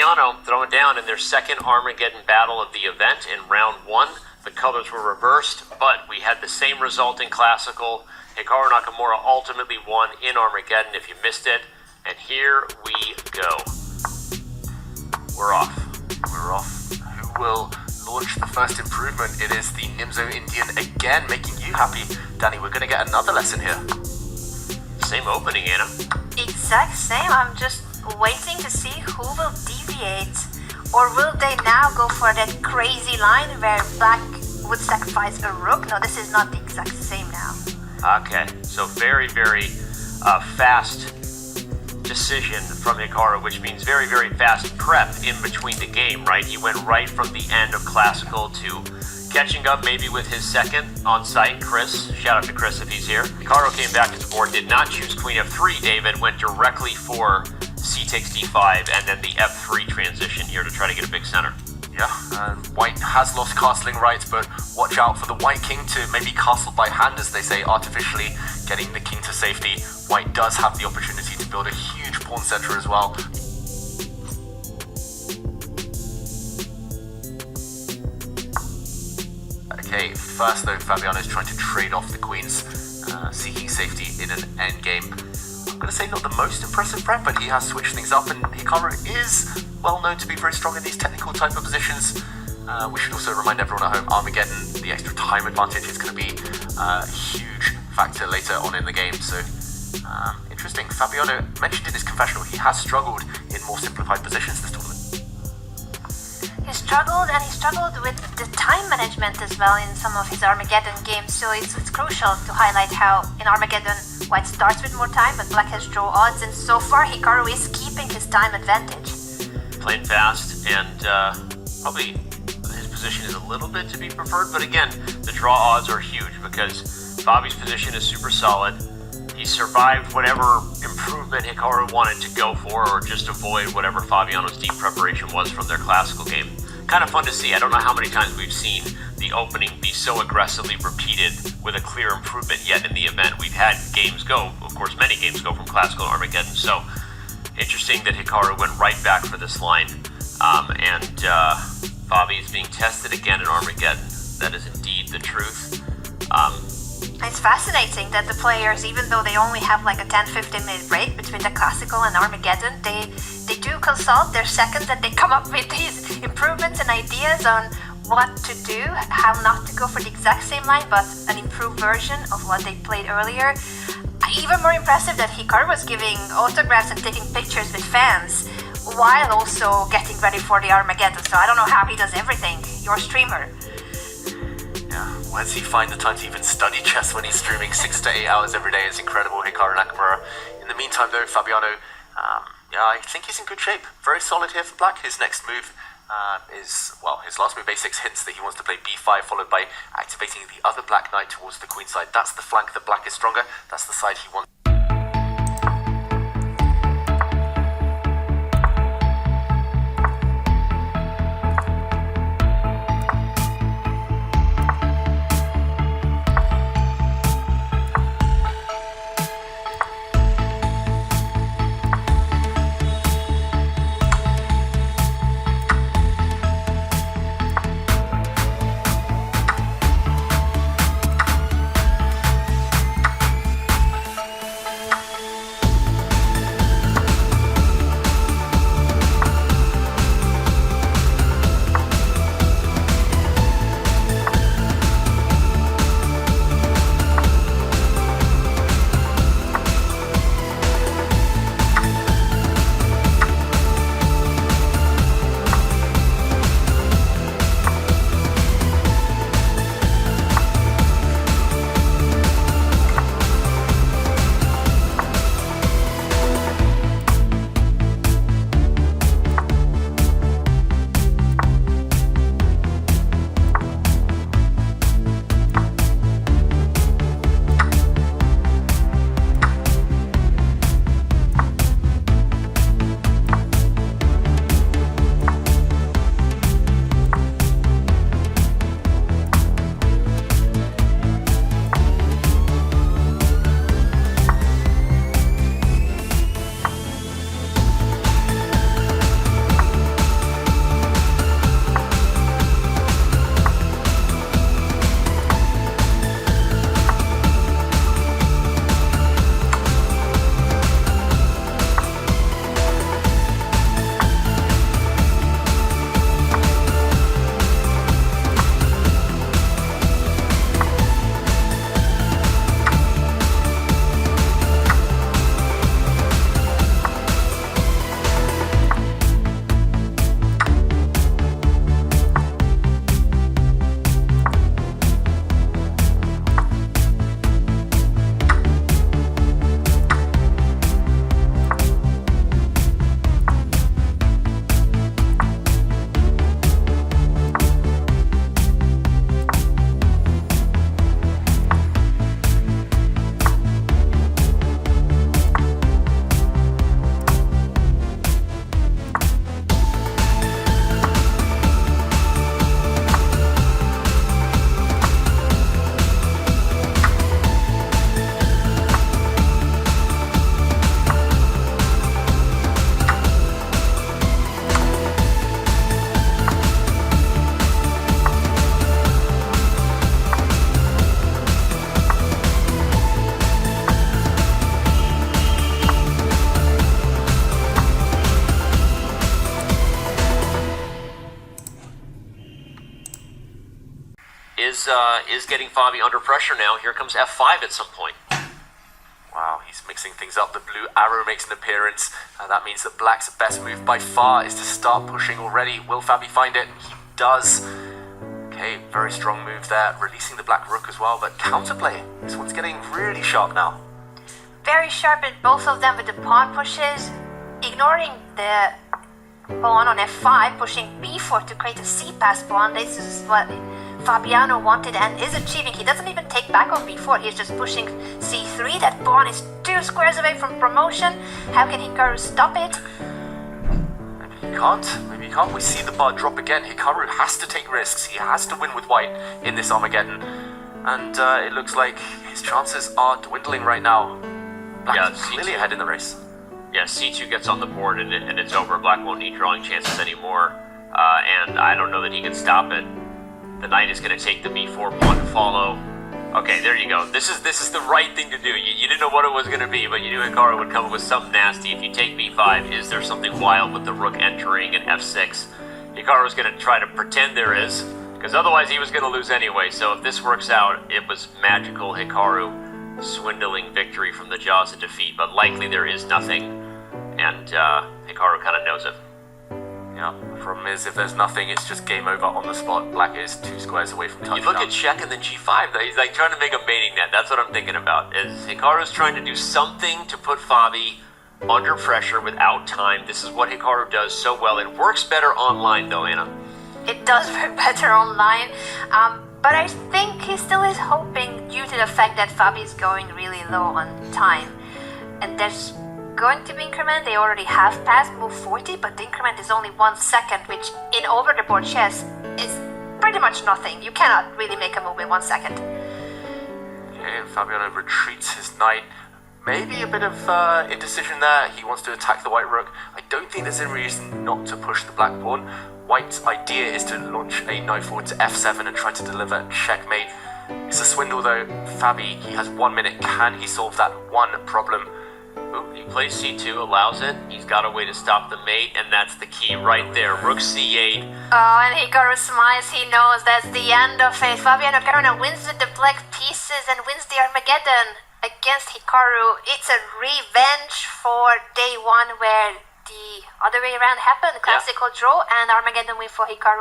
Fabiano throwing down in their second Armageddon battle of the event in round 1. The colors were reversed, but we had the same result in Classical. Hikaru Nakamura ultimately won in Armageddon if you missed it. And here we go. We're off. We're off. Who will launch the first improvement? It is the Nimzo Indian again, making you happy. Danny, we're going to get another lesson here. Same opening, Anna. Exact same. I'm just waiting to see who will deviate. Or will they now go for that crazy line where black would sacrifice a rook? No, this is not the exact same now. Okay, so very, very fast decision from Hikaru, which means very, very fast prep in between the game, right? He went right from the end of Classical to catching up maybe with his second on site, Chris. Shout out to Chris if he's here. Hikaru came back to the board, did not choose Queen F3. David went directly for C takes D5 and then the F3 transition here to try to get a big center. Yeah, white has lost castling rights, but watch out for the white king to maybe castle by hand, as they say, artificially getting the king to safety. White does have the opportunity to build a huge pawn center as well. Okay, first though, Fabiano is trying to trade off the queens, seeking safety in an endgame. I'm going to say not the most impressive prep, but he has switched things up, and Hikaru is well known to be very strong in these technical type of positions. We should also remind everyone at home, Armageddon, the extra time advantage is going to be a huge factor later on in the game. So interesting. Fabiano mentioned in his confessional he has struggled in more simplified positions this tournament. He struggled with the time management as well in some of his Armageddon games, so it's crucial to highlight how in Armageddon white starts with more time but black has draw odds, and so far Hikaru is keeping his time advantage. Playing fast, and probably his position is a little bit to be preferred, but again, the draw odds are huge because Bobby's position is super solid. He survived whatever improvement Hikaru wanted to go for, or just avoid whatever Fabiano's deep preparation was from their Classical game. Kind of fun to see. I don't know how many times we've seen the opening be so aggressively repeated with a clear improvement yet in the event. We've had games go, of course many games go from Classical to Armageddon, so interesting that Hikaru went right back for this line. And Bobby is being tested again in Armageddon. That is indeed the truth. It's fascinating that the players, even though they only have like a 10-15 minute break between the Classical and Armageddon, they do consult their seconds and they come up with these improvements and ideas on what to do, how not to go for the exact same line, but an improved version of what they played earlier. Even more impressive that Hikaru was giving autographs and taking pictures with fans while also getting ready for the Armageddon. So I don't know how he does everything. You're a streamer. Yeah, where does he find the time to even study chess when he's streaming 6 to 8 hours every day? It's incredible, Hikaru Nakamura. In the meantime though, Fabiano, I think he's in good shape. Very solid here for black. His next move is, well, his last move, a6, hints that he wants to play b5, followed by activating the other black knight towards the queen side. That's the flank that black is stronger. That's the side he wants. is getting Fabi under pressure now. Here comes f5 at some point. Wow, he's mixing things up. The blue arrow makes an appearance. That means that black's best move by far is to start pushing already. Will Fabi find it? He does. Okay, very strong move there. Releasing the black rook as well, but counterplay. This one's getting really sharp now. Very sharp at both of them with the pawn pushes. Ignoring the pawn on f5, pushing b4 to create a c-pass pawn. This is what Fabiano wanted and is achieving. He doesn't even take back on b4, he's just pushing c3. That pawn is 2 squares away from promotion. How can Hikaru stop it? Maybe he can't. We see the bar drop again. Hikaru has to take risks. He has to win with white in this Armageddon. And it looks like his chances are dwindling right now. Black is clearly ahead in the race. Yeah, c2 gets on the board and it's over. Black won't need drawing chances anymore. And I don't know that he can stop it. The knight is going to take the b4 pawn to follow. Okay, there you go. This is the right thing to do. You didn't know what it was going to be, but you knew Hikaru would come up with something nasty. If you take b5, is there something wild with the rook entering and f6? Hikaru's going to try to pretend there is, because otherwise he was going to lose anyway. So if this works out, it was magical Hikaru swindling victory from the jaws of defeat, but likely there is nothing, and Hikaru kind of knows it. Yeah, the problem is if there's nothing, it's just game over on the spot. Black is 2 squares away from touchdown. You look at check and then g5, though. He's like trying to make a mating net. That's what I'm thinking about. Is Hikaru's trying to do something to put Fabi under pressure without time. This is what Hikaru does so well. It works better online, though, Anna. It does work better online, but I think he still is hoping, due to the fact that Fabi is going really low on time. And there's going to be increment. They already have passed move 40, but the increment is only 1 second, which in over-the-board chess is pretty much nothing. You cannot really make a move in 1 second. Okay, Fabiano retreats his knight. Maybe a bit of indecision there. He wants to attack the white rook. I don't think there's any reason not to push the black pawn. White's idea is to launch a knight forward to f7 and try to deliver checkmate. It's a swindle though. Fabi, he has 1 minute. Can he solve that one problem? Ooh, he plays c2, allows it. He's got a way to stop the mate, and that's the key right there. Rook c8. Oh, and Hikaru smiles. He knows that's the end of it. Fabiano Caruana wins with the black pieces and wins the Armageddon against Hikaru. It's a revenge for day 1 where the other way around happened. Classical draw and Armageddon win for Hikaru.